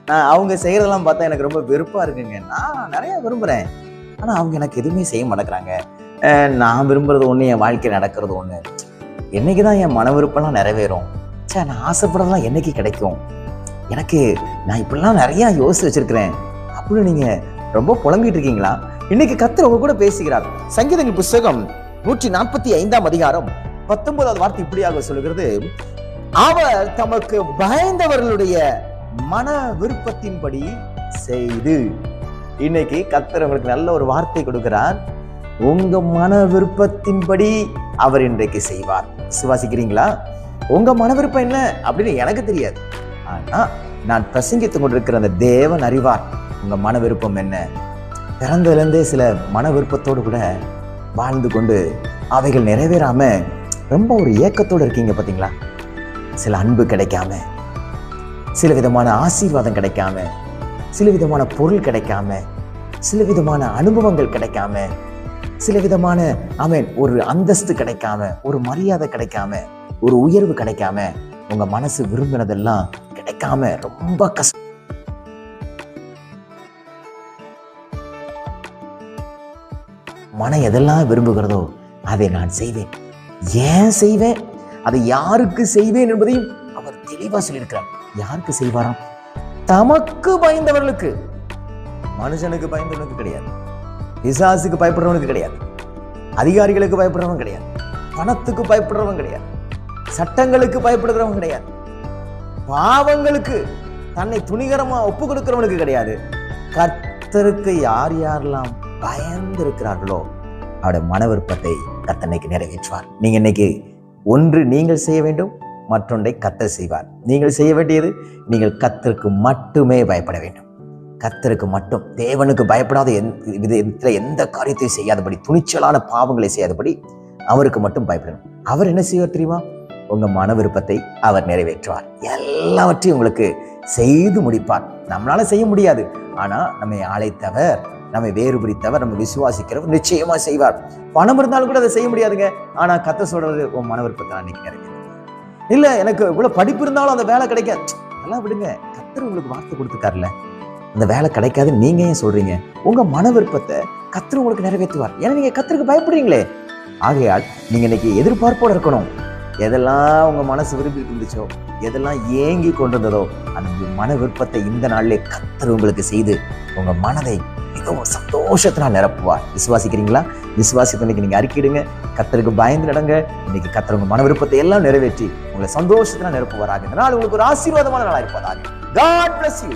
நான் அவங்க செய்யறதெல்லாம் பார்த்தா எனக்கு ரொம்ப வெறுப்பா இருக்குங்க. நான் நிறைய விரும்புறேன், ஆனா அவங்க எனக்கு எதுவுமே செய்ய மாட்டேங்கிறாங்க. நான் விரும்புறது ஒண்ணு, என் வாழ்க்கையில் நடக்கிறது ஒண்ணு. என்னைக்குதான் என் மன விருப்பம்லாம் நிறைவேறும்? நான் ஆசைப்படுறதெல்லாம் என்னைக்கு கிடைக்கும் எனக்கு? நான் இப்படிலாம் நிறைய யோசிச்சு வச்சிருக்கிறேன் அப்படின்னு நீங்க ரொம்ப புலம்பிட்டு இருக்கீங்களா? இன்னைக்கு கர்த்தர் உங்க கூட பேசுகிறார். சங்கீதங்கள் புஸ்தகம் 145 அதிகாரம் 19வது வார்த்தை இப்படியாக சொல்லுகிறது, அவர் தமக்கு பயந்தவர்களுடைய மன விருப்பத்தின்படி செய்து. இன்னைக்கு கர்த்தர் உங்களுக்கு நல்ல ஒரு வார்த்தை கொடுக்கிறார். உங்க மன விருப்பத்தின்படி அவர் இன்றைக்கு செய்வார். விசுவாசிக்கிறீங்களா? உங்க மன விருப்பம் என்ன அப்படின்னு எனக்கு தெரியாது, ஆனா நான் பிரசங்கித்துக் கொண்டிருக்கிற அந்த தேவன் அறிவார் உங்க மன விருப்பம் என்ன. பிறந்ததுலேருந்தே சில மன விருப்பத்தோடு கூட வாழ்ந்து கொண்டு அவைகள் நிறைவேறாம ரொம்ப ஒரு ஏக்கத்தோடு இருக்கீங்க பார்த்தீங்களா? சில அன்பு கிடைக்காம, சில விதமான ஆசீர்வாதம் கிடைக்காம, சில விதமான பொருள் கிடைக்காம, சில விதமான அனுபவங்கள் கிடைக்காம, சில விதமான ஒரு அந்தஸ்து கிடைக்காம, ஒரு மரியாதை கிடைக்காம, ஒரு உயர்வு கிடைக்காம, உங்க மனசு விரும்பினதெல்லாம் கிடைக்காம ரொம்ப கஷ்டம். மனம் எதெல்லாம் விரும்புகிறதோ அதை நான் செய்வேன். ஏன் செய்வேன், அதை யாருக்கு செய்வேன் என்பதையும் அவர் தெளிவா சொல்லியிருக்கிறார். யாருக்கு செய்வாராம்? தமக்கு பயந்தவர்களுக்கு. மனுஷனுக்கு பயந்தவனுக்கு கிடையாது, பிசாசுக்கு பயப்படுறவனுக்கு கிடையாது, அதிகாரிகளுக்கு பயப்படுறவன் கிடையாது, பணத்துக்கு பயப்படுறவன் கிடையாது, சட்டங்களுக்கு பயப்படுகிறவன் கிடையாது, பாவங்களுக்கு தன்னை துணிகரமா ஒப்பு கொடுக்கிறவனுக்கு கிடையாது. கர்த்தருக்கு யார் யாரெல்லாம் பயந்து இருக்கிறார்களோ அவருடைய மன விருப்பத்தை கர்த்தர் இன்னைக்கு நிறைவேற்றுவார். நீங்க இன்னைக்கு ஒன்று நீங்கள் செய்ய வேண்டும், மற்றொன்றை கர்த்தர் செய்வார். நீங்கள் செய்ய வேண்டியது, நீங்கள் கர்த்தருக்கு மட்டுமே பயப்பட வேண்டும். கர்த்தருக்கு மட்டும், தேவனுக்கு பயப்படாத எந்த காரியத்தையும் செய்யாதபடி, துணிச்சலான பாவங்களை செய்யாதபடி அவருக்கு மட்டும் பயப்படணும். அவர் என்ன செய்வார் தெரியுமா? உங்க மன விருப்பத்தை அவர் நிறைவேற்றுவார். எல்லாவற்றையும் உங்களுக்கு செய்து முடிப்பார். நம்மளால செய்ய முடியாது, ஆனா நம்மை அழைத்தவர், நம்மை வேறுபடுத்தவர், நம்ம விசுவாசிக்கிறவர் நிச்சயமா செய்வார். பணம் இருந்தாலும் கூட அதை செய்ய முடியாதுங்க, ஆனா கர்த்தர் சொல்றது உன் மன விருப்பத்தை அன்னைக்கு நிறைவேற்றும். இல்ல எனக்கு இவ்வளவு படிப்பு இருந்தாலும் அந்த வேலை கிடைக்காது, அதெல்லாம் விடுங்க. கர்த்தர் உங்களுக்கு வார்த்தை கொடுத்துருக்காருல்ல, அந்த வேலை கிடைக்காது நீங்க ஏன் சொல்றீங்க? உங்க மன விருப்பத்தை கர்த்தர் உங்களுக்கு நிறைவேற்றுவார். ஏன்னா நீங்க கர்த்தருக்கு பயப்படுறீங்களே. ஆகையால் நீங்க இன்னைக்கு எதிர்பார்ப்போடு இருக்கணும். எதெல்லாம் உங்க மனசு விரும்பிட்டு இருந்துச்சோ, எதெல்லாம் ஏங்கி கொண்டிருந்ததோ, அந்த மன விருப்பத்தை இந்த நாளிலே கர்த்தர் உங்களுக்கு செய்து உங்க மனதை மிகவும் சந்தோஷத்தினால் நிரப்புவார். விசுவாசிக்கிறீங்களா? விசுவாசத்தை இன்னைக்கு நீங்க அறிக்கையிடுங்க. கர்த்தருக்கு பயந்து நடங்க. இன்னைக்கு கர்த்தர் உங்க மன விருப்பத்தை எல்லாம் நிறைவேற்றி உங்களை சந்தோஷத்தினால் நிரப்புவாராக. இந்த நாள் உங்களுக்கு ஒரு ஆசீர்வாதமான நாளா இருப்பதாக. God bless you.